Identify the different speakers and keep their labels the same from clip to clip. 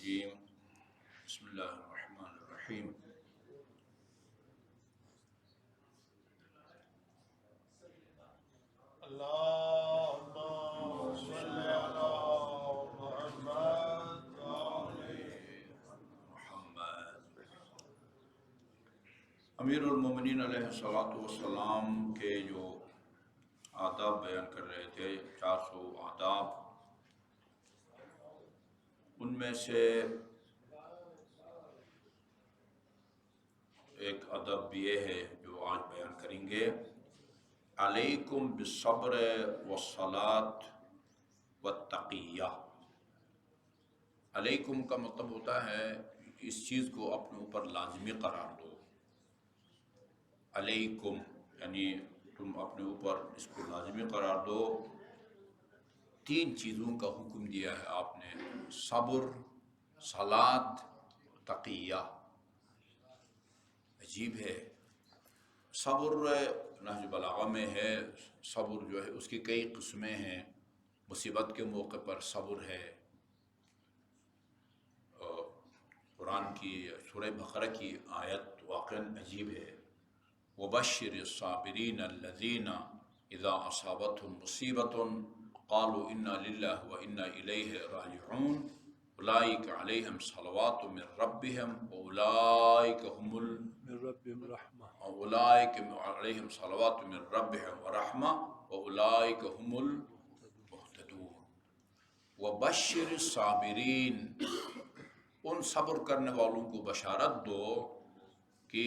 Speaker 1: الرجیم بسم اللہ الرحمن الرحیم
Speaker 2: اللہم صلی علی محمد
Speaker 1: محمد۔ امیر المومنین علیہ الصلوۃ والسلام کے جو آداب بیان کر رہے تھے 400 آداب، ان میں سے ایک ادب یہ ہے جو آج بیان کریں گے، علیکم بالصبر والصلاۃ والتقیہ۔ علیکم کا مطلب ہوتا ہے اس چیز کو اپنے اوپر لازمی قرار دو۔ علیکم یعنی تم اپنے اوپر اس کو لازمی قرار دو۔ 3 چیزوں کا حکم دیا ہے آپ نے، صبر، صلاۃ، تقیہ۔ عجیب ہے، صبر نہج بلاغہ میں ہے۔ صبر جو ہے اس کی کئی قسمیں ہیں۔ مصیبت کے موقع پر صبر ہے۔ قرآن کی سورہ بقرہ کی آیت واقعاً عجیب ہے، وَبَشِّرِ الصَّابِرِينَ الَّذِينَ إِذَا أَصَابَتْهُمْ مُصِيبَةٌ قَالُوا إِنَّا لِلَّهِ وَإِنَّا إِلَيْهِ رَاجِعُونَ أُولَٰئِكَ عَلَيْهِمْ صَلَوَاتٌ مِّن رَّبِّهِمْ وَأُولَٰئِكَ عَلَيْهِمْ صَلَوَاتٌ مِّن رَّبِّهِمْ وَرَحْمَةٌ وَأُولَٰئِكَ هُمُ الْمُهْتَدُونَ۔ وَبَشِّرِ الصَّابِرِينَ، ان صبر کرنے والوں کو بشارت دو کہ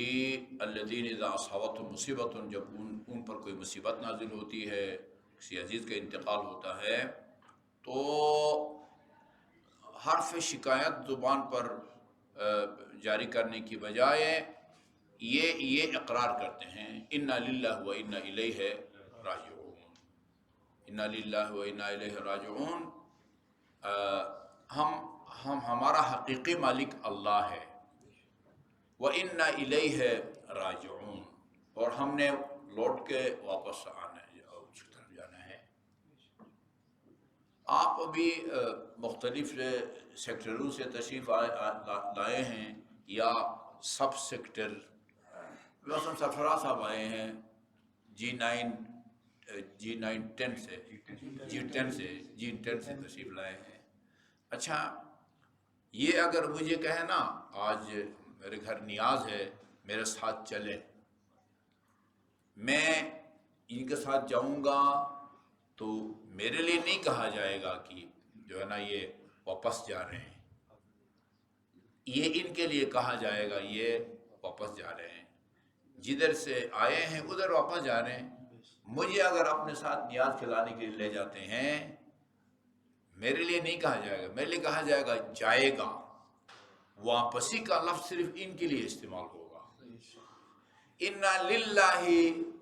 Speaker 1: الذین اذا اصابتہم مصیبۃ، جب ان پر کوئی مصیبت نازل ہوتی ہے، کسی عزیز کا انتقال ہوتا ہے، تو حرف شکایت زبان پر جاری کرنے کی بجائے یہ اقرار کرتے ہیں، انا للہ و انا الیہ راجعون، انا للہ و انا الیہ راجعون۔ ہمارا حقیقی مالک اللہ ہے، وَإِنَّا إِلَيْهِ رَاجِعُونَ، اور ہم نے لوٹ کے واپس آنا ہے اور اس کی طرف جانا ہے۔ آپ ابھی مختلف سیکٹروں سے تشریف لائے ہیں یا سب سیکٹر، مثلا سرفراز صاحب آئے ہیں G9 سے تشریف لائے ہیں۔ اچھا، یہ اگر مجھے کہے نا آج میرے گھر نیاز ہے، میرے ساتھ چلیں، میں ان کے ساتھ جاؤں گا، تو میرے لیے نہیں کہا جائے گا کہ جو ہے نا یہ واپس جا رہے ہیں، یہ ان کے لیے کہا جائے گا یہ واپس جا رہے ہیں، جدھر سے آئے ہیں ادھر واپس جا رہے ہیں۔ مجھے اگر اپنے ساتھ نیاز کھلانے کے لیے لے جاتے ہیں، میرے لیے نہیں کہا جائے گا، میرے لیے کہا جائے گا جائے گا۔ واپسی کا لفظ صرف ان کے لیے استعمال ہوگا۔ انا للہ،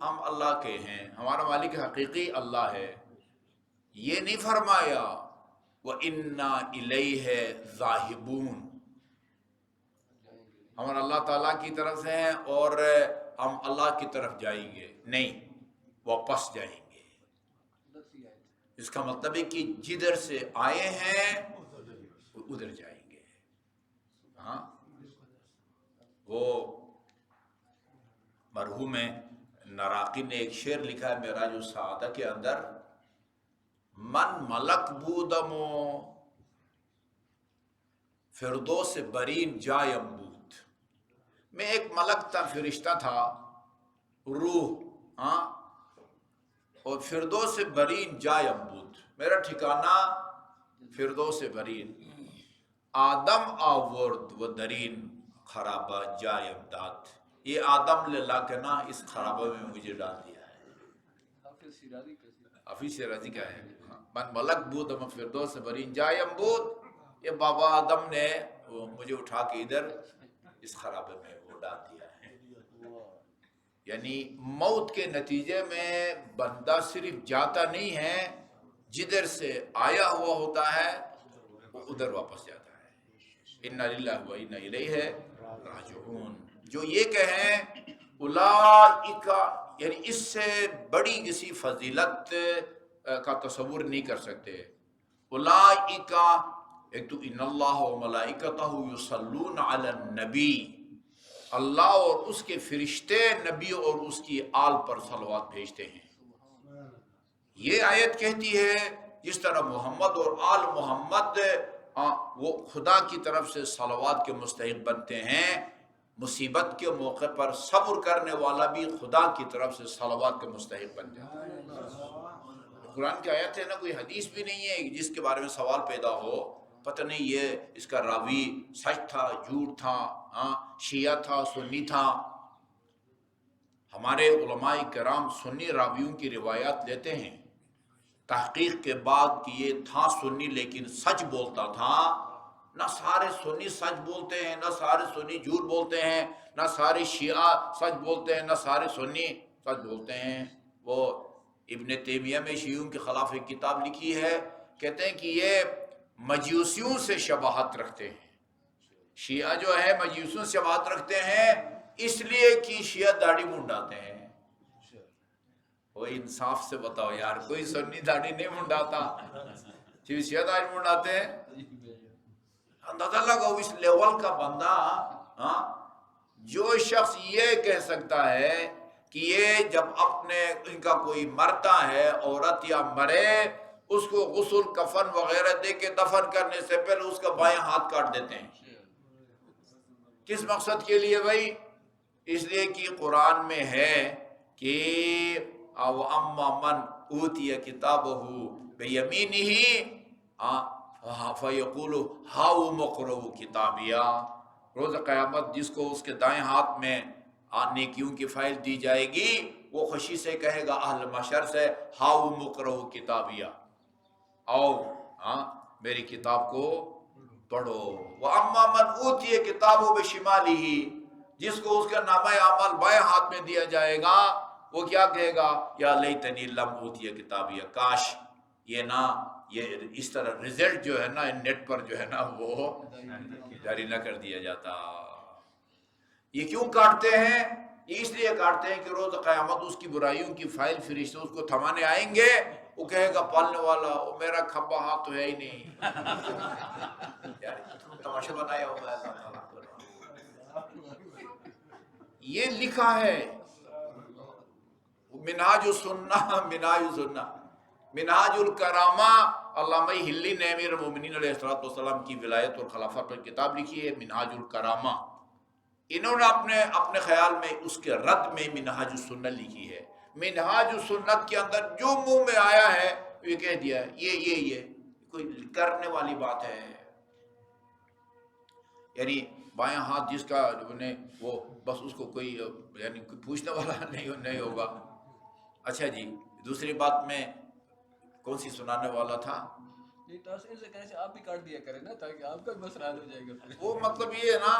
Speaker 1: ہم اللہ کے ہیں، ہمارا مالک حقیقی اللہ ہے۔ یہ نہیں فرمایا وَإِنَّا إِلَيْهِ ذَاهِبُونَ، ہم اللہ تعالیٰ کی طرف سے ہیں اور ہم اللہ کی طرف جائیں گے، نہیں، واپس جائیں گے۔ اس کا مطلب ہے کہ جدھر سے آئے ہیں ادھر جائیں گے۔ ہاں، وہ مرحوم نراقی نے ایک شعر لکھا ہے معراج السعادہ کے اندر، من ملک بودمو فردوس برین جایم بود۔ میں ایک ملک تھا، فرشتہ تھا، روح، ہاں، اور فردوس برین جایم بود، میرا ٹھکانہ فردوس برین، آدم آورد و درین خرابہ جایم داد، یہ آدم للہ کے نا اس خرابہ میں مجھے ڈال دیا ہے۔ حافظ شیرازی کا ہے، من ملک بود و فردوس برین جایم بود، یہ بابا آدم نے مجھے اٹھا کے ادھر اس خرابے میں وہ ڈال دیا ہے۔ یعنی موت کے نتیجے میں بندہ صرف جاتا نہیں ہے، جدھر سے آیا ہوا ہوتا ہے وہ ادھر واپس جاتا ہے۔ انا للہ و انا الیہ راجعون۔ جو یہ کہیں اولئک، یعنی اس سے بڑی کسی فضیلت کا تصور نہیں کر سکتے۔ اولئک ایک تو ان اللہ و ملائکتہ یصلون علی النبی، اللہ اور اس کے فرشتے نبی اور اس کی آل پر صلوات بھیجتے ہیں۔ یہ آیت کہتی ہے جس طرح محمد اور آل محمد وہ خدا کی طرف سے صلوات کے مستحق بنتے ہیں، مصیبت کے موقع پر صبر کرنے والا بھی خدا کی طرف سے صلوات کے مستحق بن جاتا ہے۔ قرآن کی آیت ہے نا، کوئی حدیث بھی نہیں ہے جس کے بارے میں سوال پیدا ہو پتہ نہیں یہ اس کا راوی سچ تھا جھوٹ تھا، شیعہ تھا سنی تھا۔ ہمارے علماء کرام سنی راویوں کی روایات لیتے ہیں، تحقیق کے بعد کہ یہ تھا سنی لیکن سچ بولتا تھا۔ نہ سارے سنی سچ بولتے ہیں، نہ سارے سنی جھوٹ بولتے ہیں، نہ سارے شیعہ سچ بولتے ہیں، نہ سارے سنی سچ بولتے ہیں۔ وہ ابن تیمیہ میں شیعوں کے خلاف ایک کتاب لکھی ہے، کہتے ہیں کہ یہ مجوسیوں سے شباہت رکھتے ہیں۔ شیعہ جو ہے مجوسیوں سے شباہت رکھتے ہیں اس لیے کہ شیعہ داڑھی منڈاتے ہیں۔ وہ انصاف سے بتاؤ یار، کوئی سنی داڑھی نہیں منڈاتا، شیعہ داڑھی منڈاتے ہیں۔ اندازہ لگاؤ اس لیول کا بندہ، جو شخص یہ کہہ سکتا ہے کہ یہ جب اپنے ان کا کوئی مرتا ہے عورت یا مرے اس کو غسل کفن وغیرہ دے کے دفن کرنے سے پہلے اس کا بائیں ہاتھ کاٹ دیتے ہیں۔ کس مقصد کے لیے بھائی؟ اس لیے کہ قرآن میں ہے کہ او اما من اوتی کتابہ بیمینہ فیقول ہاؤ مقرؤ کتابیہ، روز قیامت جس کو اس کے دائیں ہاتھ میں نیکیوں کی فائل دی جائے گی وہ خوشی سے کہے گا اہل محشر سے ہاؤ مقرؤ کتابیہ، آؤ میری کتاب کو پڑھو۔ وَأَمَّا مَنْ أُوتِيَ كِتَابَهُ بِشِمَالِهِ، جس کو اس کا نامہ اعمال بائیں ہاتھ میں دیا جائے گا وہ کیا کہے گا؟ یا لیتنی لم اوتی کتابیہ، کاش یہ اس طرح رزلٹ جو ہے نا نیٹ پر جو ہے نا وہ جاری نہ کر دیا جاتا۔ یہ کیوں کاٹتے ہیں؟ یہ اس لیے کاٹتے ہیں کہ روز قیامت اس کی برائیوں کی فائل فرشتے اس کو تھمانے آئیں گے، وہ کہے گا پالنے والا وہ میرا کھبا ہاتھ تو ہے ہی نہیں۔ یار تماشا بنایا ہوگا اللہ تعالیٰ۔ یہ لکھا ہے منہاج السنہ، منہاج الکرامہ، علامہ ہلی نے امیر المومنین علیہ السلام کی ولایت اور خلافت پر کتاب لکھی ہے منہاج الکرامہ۔ انہوں نے اپنے خیال میں اس کے رد میں منہاج السنہ لکھی ہے۔ منہاج السنت کے اندر جو منہ میں آیا ہے یہ کہہ دیا ہے، یہ کوئی کرنے والی بات ہے؟ یعنی بائیں ہاتھ جس کا وہ بس اس کو کوئی یعنی کوئی پوچھنے والا نہیں ہوگا۔ اچھا جی، دوسری بات میں کون سی سنانے والا تھا؟
Speaker 3: یہ تاثیر سے کہنے سے آپ بھی کاٹ دیا کریں نا تاکہ آپ کا بھی مسئلہ حل ہو جائے گا۔
Speaker 1: وہ مطلب یہ ہے نا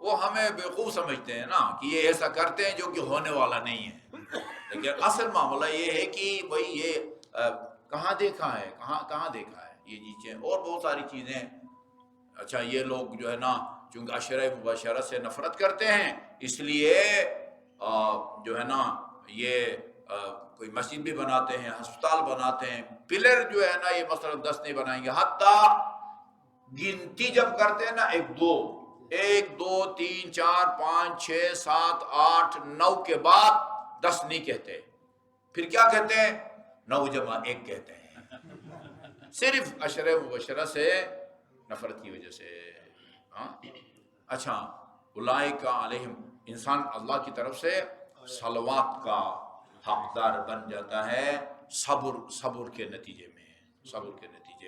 Speaker 1: وہ ہمیں بیوقوف سمجھتے ہیں نا کہ یہ ایسا کرتے ہیں جو کہ ہونے والا نہیں ہے، لیکن اصل معاملہ یہ ہے کہ بھائی یہ کہاں دیکھا ہے، کہاں دیکھا ہے یہ چیزیں اور بہت ساری چیزیں۔ اچھا یہ لوگ جو ہے نا چونکہ عشرہ مبشرہ سے نفرت کرتے ہیں اس لیے جو ہے نا یہ کوئی مسجد بھی بناتے ہیں، ہسپتال بناتے ہیں، پلر جو ہے نا یہ مثلا 10 نہیں بنائیں گے، حتیٰ گنتی جب کرتے ہیں نا 1 2 3 4 5 6 7 8 9 کے بعد 10 نہیں کہتے، پھر کیا کہتے ہیں؟ 9 جمع 1 کہتے ہیں، صرف عشرہ مبشرہ سے نفرت کی وجہ سے۔ اچھا اولئک علیہم، انسان اللہ کی طرف سے صلوات کا حقدار بن جاتا ہے صبر کے نتیجے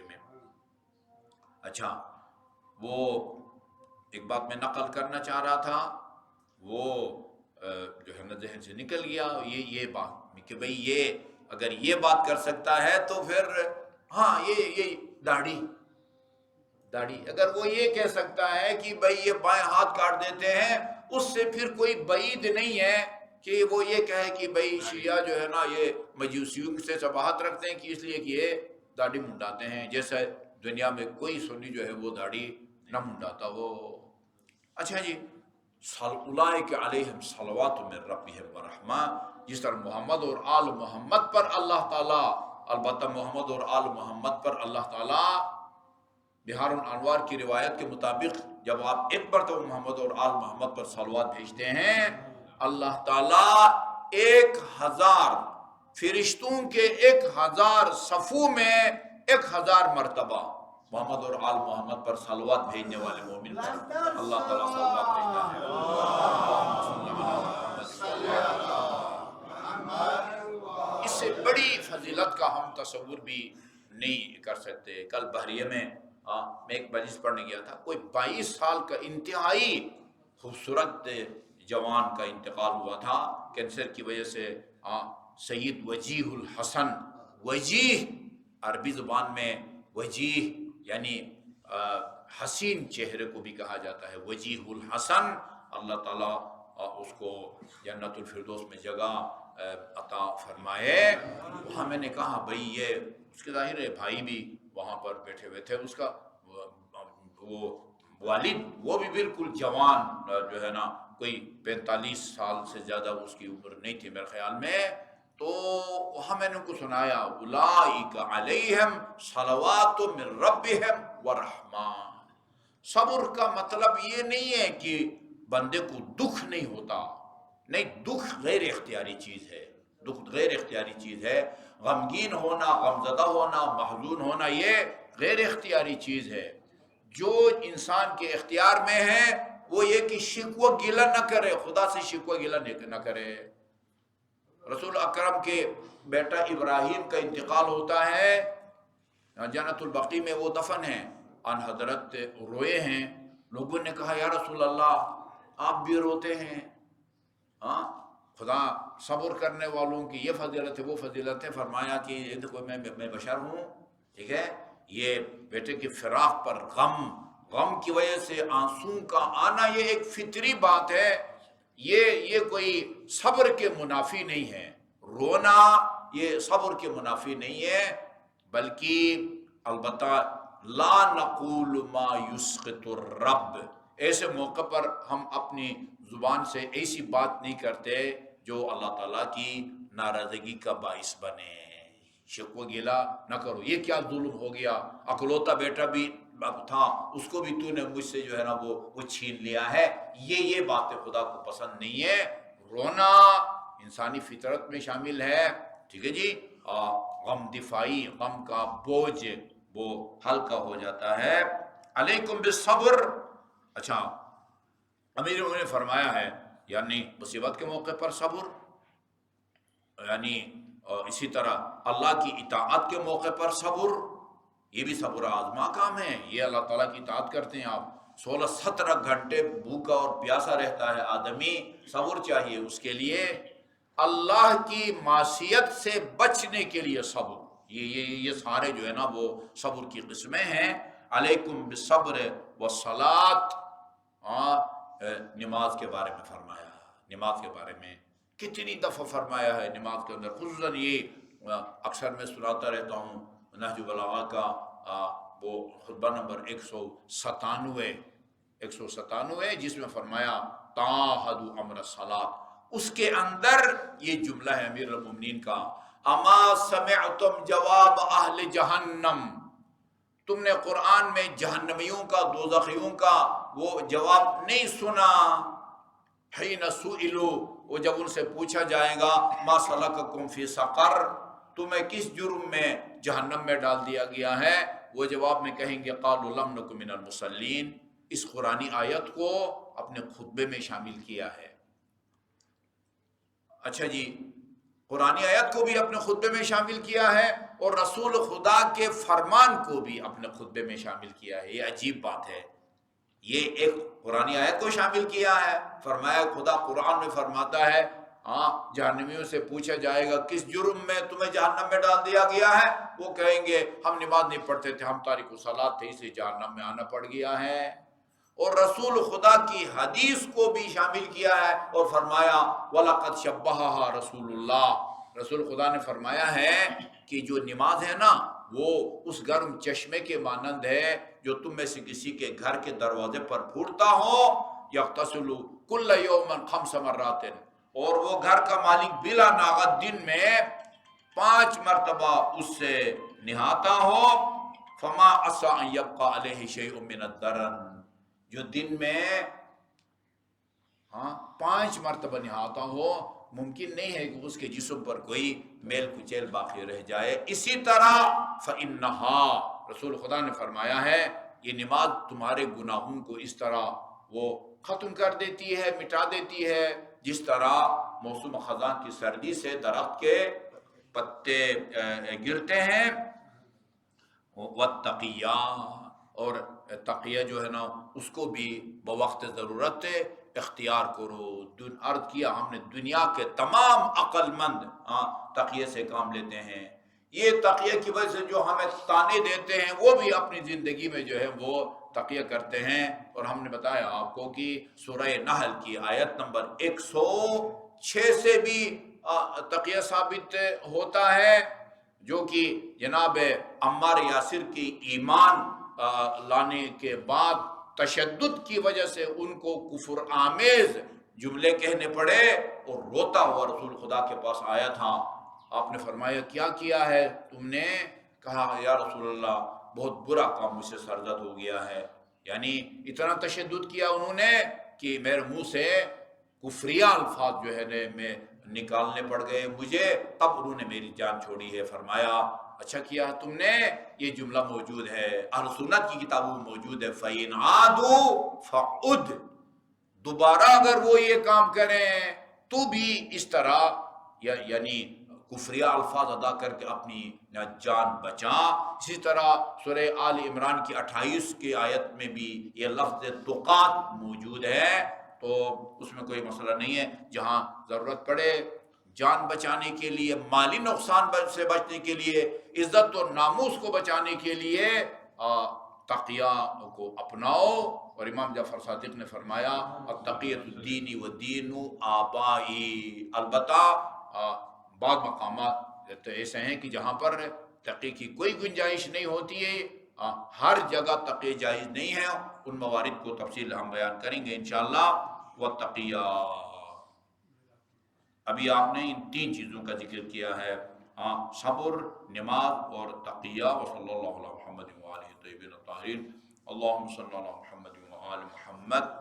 Speaker 1: میں۔ اچھا وہ ایک بات میں نقل کرنا چاہ رہا تھا، وہ جو ہے نا ذہن سے نکل گیا، یہ بات کہ بھئی یہ اگر یہ بات کر سکتا ہے تو پھر یہ داڑھی اگر وہ یہ کہہ سکتا ہے کہ بھئی یہ بائیں ہاتھ کاٹ دیتے ہیں، اس سے پھر کوئی بعید نہیں ہے کہ وہ یہ کہے کہ بھئی شیعہ جو ہے نا یہ مجوسیوں سے شباہت رکھتے ہیں کہ اس لیے کہ یہ داڑھی منڈاتے ہیں، جیسے دنیا میں کوئی سنی جو ہے وہ داڑھی نہ منڈاتا ہو۔ اچھا جی، اولئک علیہم صلوات من ربہم ورحمہ، جس طرح محمد اور آل محمد پر اللہ تعالیٰ، البتہ محمد اور آل محمد پر اللہ تعالیٰ بہار الانوار کی روایت کے مطابق جب آپ ایک مرتبہ محمد اور آل محمد پر صلوات بھیجتے ہیں، اللہ تعالیٰ 1000 فرشتوں کے 1000 صفوں میں 1000 مرتبہ محمد اور آل محمد پر صلوات بھیجنے والے مومن پر اللہ تعالیٰ صلوات بھیجتا ہے۔ اس سے بڑی فضیلت کا ہم تصور بھی نہیں کر سکتے۔ کل بحریہ میں میں ایک مجلس پڑھنے گیا تھا، کوئی 22 سال کا انتہائی خوبصورت جوان کا انتقال ہوا تھا کینسر کی وجہ سے۔ سید وجیہ الحسن، وجیہ عربی زبان میں وجیہ یعنی حسین چہرے کو بھی کہا جاتا ہے، وجیہ الحسن۔ اللہ تعالیٰ اس کو جنت الفردوس میں جگہ عطا فرمائے۔ وہاں میں نے کہا بھئی یہ اس کے ظاہر ہے بھائی بھی وہاں پر بیٹھے ہوئے تھے، اس کا وہ والد وہ بھی بالکل جوان جو ہے نا، کوئی 45 سال سے زیادہ اس کی عمر نہیں تھی میرے خیال میں۔ تو وہاں میں نے ان کو سنایا اولئک علیہم صلوات من ربہم ورحمہ۔ صبر کا مطلب یہ نہیں ہے کہ بندے کو دکھ نہیں ہوتا، نہیں، دکھ غیر اختیاری چیز ہے، دکھ غیر اختیاری چیز ہے۔ غمگین ہونا، غمزدہ ہونا، محزون ہونا یہ غیر اختیاری چیز ہے۔ جو انسان کے اختیار میں ہے وہ یہ کہ شکوہ گلہ نہ کرے، خدا سے شکوہ گلہ نہ کرے۔ رسول اکرم کے بیٹا ابراہیم کا انتقال ہوتا ہے، جنت البقیع میں وہ دفن ہیں، ان حضرت روئے ہیں۔ لوگوں نے کہا یا رسول اللہ آپ بھی روتے ہیں؟ خدا صبر کرنے والوں کی یہ فضیلت ہے وہ فضیلت ہے۔ فرمایا کہ یہ دیکھو میں بشر ہوں، ٹھیک ہے، یہ بیٹے کی فراق پر غم کی وجہ سے آنسوں کا آنا یہ ایک فطری بات ہے، یہ کوئی صبر کے منافی نہیں ہے۔ رونا یہ صبر کے منافی نہیں ہے، بلکہ البتہ لا نقول ما یسخط الرب، ایسے موقع پر ہم اپنی زبان سے ایسی بات نہیں کرتے جو اللہ تعالیٰ کی ناراضگی کا باعث بنے۔ شکوہ گیلا نہ کرو، یہ کیا ظلم ہو گیا، اکلوتا بیٹا بھی تھا، اس کو بھی تو نے مجھ سے جو ہے نا وہ چھین لیا ہے، یہ باتیں خدا کو پسند نہیں ہے۔ رونا انسانی فطرت میں شامل ہے، ٹھیک ہے جی، غم دفاعی، غم کا بوجھ وہ ہلکا ہو جاتا ہے۔ علیکم بالصبر۔ اچھا، امیر نے فرمایا ہے یعنی مصیبت کے موقع پر صبر، یعنی اسی طرح اللہ کی اطاعت کے موقع پر صبر، یہ بھی صبر آزما کام ہے۔ یہ اللہ تعالیٰ کی اطاعت کرتے ہیں آپ، 16-17 گھنٹے بھوکا اور پیاسا رہتا ہے آدمی، صبر چاہیے اس کے لیے۔ اللہ کی معصیت سے بچنے کے لیے صبر، یہ سارے جو ہے نا وہ صبر کی قسمیں ہیں۔ علیکم بالصبر والصلاۃ، نماز کے بارے میں فرمایا، نماز کے بارے میں کتنی دفعہ فرمایا ہے نماز کے اندر، خصوصاً یہ اکثر میں سناتا رہتا ہوں نہج البلاغہ کا وہ خطبہ نمبر 197 جس میں فرمایا تعہدوا امر الصلاۃ، اس کے اندر یہ جملہ ہے امیر المومنین کا، اما سمعتم جواب اہل جہنم، تم نے قرآن میں جہنمیوں کا، دوزخیوں کا وہ جواب نہیں سنا؟ حین سئلوا، وہ جب ان سے پوچھا جائے گا ما سلککم فی سقر، تمہیں کس جرم میں جہنم میں ڈال دیا گیا ہے، وہ جواب میں کہیں گے قالوا لم نک من المصلین۔ اس قرآنی آیت کو اپنے خطبے میں شامل کیا ہے۔ اچھا جی، قرآنی آیت کو بھی اپنے خطبے میں شامل کیا ہے اور رسول خدا کے فرمان کو بھی اپنے خطبے میں شامل کیا ہے۔ یہ عجیب بات ہے، یہ ایک قرآنی آیت کو شامل کیا ہے، فرمایا خدا قرآن میں فرماتا ہے جہنمیوں سے پوچھا جائے گا کس جرم میں تمہیں جہنم میں ڈال دیا گیا ہے، وہ کہیں گے ہم نماز نہیں پڑھتے تھے، ہم تارک الصلاۃ تھے، اسے جہنم میں آنا پڑ گیا ہے۔ اور رسول خدا کی حدیث کو بھی شامل کیا ہے اور فرمایا وَلَقَدْ شَبَّهَا رسول اللہ، رسول خدا نے فرمایا ہے کہ جو نماز ہے نا وہ اس گرم چشمے کے مانند ہے جو تم میں سے کسی کے گھر کے دروازے پر پھوٹتا ہو، یغتسل کل یوم 5 مرات، اور وہ گھر کا مالک بلا ناغت دن میں 5 مرتبہ اس سے نہاتا ہو۔ فما عسى ان يبقى عليه شيء من الدرن، جو دن میں 5 مرتبہ نہاتا ہو، ممکن نہیں ہے کہ اس کے جسم پر کوئی میل کچیل باقی رہ جائے۔ اسی طرح فإنها، رسول خدا نے فرمایا ہے یہ نماز تمہارے گناہوں کو اس طرح وہ ختم کر دیتی ہے، مٹا دیتی ہے، جس طرح موسم خزاں کی سردی سے درخت کے پتے گرتے ہیں۔ وَالتَّقِيَّا، اور تقیہ جو ہے نا اس کو بھی بوقت ضرورت اختیار کرو۔ عرض کیا ہم نے دنیا کے تمام عقل مند تقیہ سے کام لیتے ہیں۔ یہ تقیہ کی وجہ سے جو ہمیں تانے دیتے ہیں وہ بھی اپنی زندگی میں جو ہے وہ تقیہ کرتے ہیں۔ اور ہم نے بتایا آپ کو کہ سورہ نحل کی آیت نمبر 106 سے بھی تقیہ ثابت ہوتا ہے، جو کہ جناب عمار یاسر کی ایمان لانے کے بعد تشدد کی وجہ سے ان کو کفر آمیز جملے کہنے پڑے اور روتا ہوا رسول خدا کے پاس آیا تھا۔ آپ نے فرمایا کیا کیا ہے تم نے؟ کہا یا رسول اللہ بہت برا کام مجھ سے سرزد ہو گیا ہے، یعنی اتنا تشدد کیا انہوں نے کہ میرے منہ سے کفریہ الفاظ جو ہے میں نکالنے پڑ گئے مجھے، تب انہوں نے میری جان چھوڑی ہے۔ فرمایا اچھا کیا تم نے، یہ جملہ موجود ہے اہل سنت کی کتابوں میں موجود ہے، فَإِنْ عَادُوا فَعُدْ، دوبارہ اگر وہ یہ کام کریں تو بھی اس طرح یعنی کفریہ الفاظ ادا کر کے اپنی جان بچا۔ اسی طرح سورہ آل عمران کی 28 کی آیت میں بھی یہ لفظ تقات موجود ہے، تو اس میں کوئی مسئلہ نہیں ہے۔ جہاں ضرورت پڑے جان بچانے کے لیے، مالی نقصان سے بچنے کے لیے، عزت و ناموس کو بچانے کے لیے تقیہ کو اپناؤ۔ اور امام جعفر صادق نے فرمایا التقیۃ الدینی و دین آبائی، البتہ بعض مقامات ایسے ہیں کہ جہاں پر تقیہ کی کوئی گنجائش نہیں ہوتی ہے، ہر جگہ تقیہ جائز نہیں ہے، ان موارد کو تفصیل ہم بیان کریں گے انشاءاللہ۔ والتقیہ، ابھی آپ نے ان 3 چیزوں کا ذکر کیا ہے، صبر، نماز اور تقیہ۔ وصلی اللہ علی محمد وآلہ طیبین الطاہرین، اللہم صلی علی محمد وآل محمد۔